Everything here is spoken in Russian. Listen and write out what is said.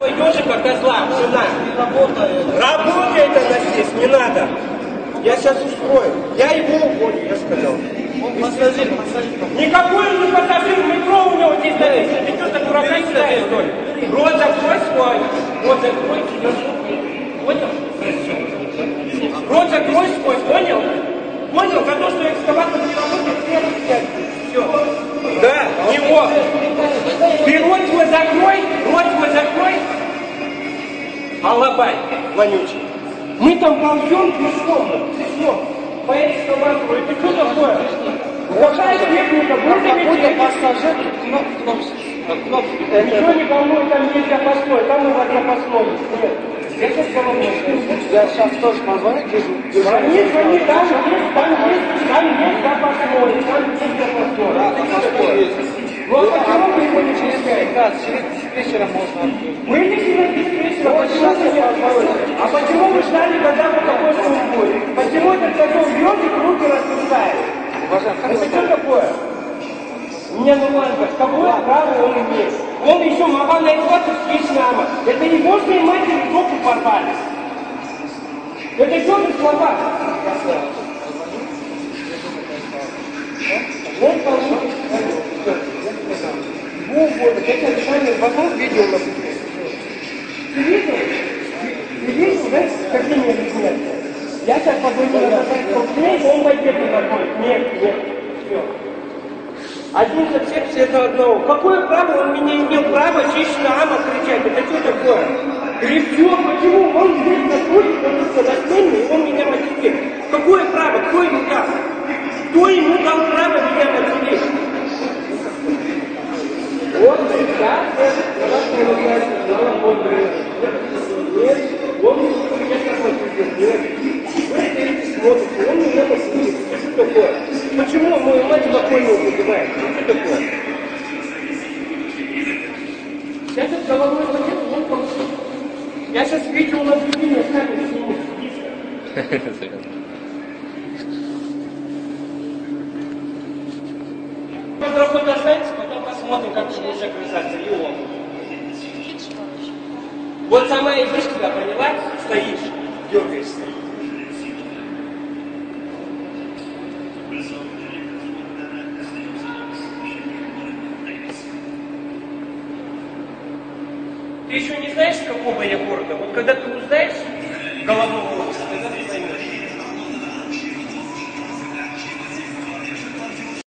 Ежика козла, жена. Работает она здесь, не надо. Я сейчас устрою. Я его уволю, я сказал. Пассажир. Никакой он не пассажир, метро у него здесь написано. Ты что-то дурака считаешь, что ли? Рот закрой свой. Рот закрой, тебя понял? Рот закрой свой, понял? Понял? За то, что экскаватор не работает, все. Да, его. Ты рот свой закрой, алабай, вонючий. Мы там ползем пешком, по экскаватору. Это что такое? Какая техника? Какой-то пассажир, кнопки. Ничего не волнует, там есть запасной, там у вас запасной. Нет. Я сейчас волнуюсь. Я сейчас тоже позвоню, Звони, там есть запасной, Ну а почему вы его не включаете? Да, через вечера можно. Мы не через диспетчера, а почему вы ждали, когда вот такой шум будет? Почему этот козел бьет и руки распускает? Это что такое? Не, ну ладно, какое право он имеет? Он еще могла назваться с нами. Это его же матери жопу порвали. Это что за слова? Вот получится. Вот, я тебя решаю, возьму видео на пути. Ты видел? Ты видел, да, какие мне объяснять? Я сейчас подойду на столкновение, он пойдет не такой. Нет, все. Один за всех, все за одного. Какое право он меня имел право чище на ама кричать? Это что такое? Грифтё, почему? Он здесь находится, он достойный, он меня материт. Какое право? Кто ему дал? Кто ему дал право меня материть? Вот, да, нет, он не нет. Вы стоите, смотрите, он меня материт. Что такое? Почему мою мать спокойно убивает? Что такое? Я сейчас головой хотел, он получил. Я сейчас видео наблюдение сами сниму. Разработать останется, потом посмотрим, как ты будешь огрызаться, и он. Вот сама идешь туда, поняла? Стоишь, дергаешься. Ты еще не знаешь, какого я города? Вот когда ты узнаешь головного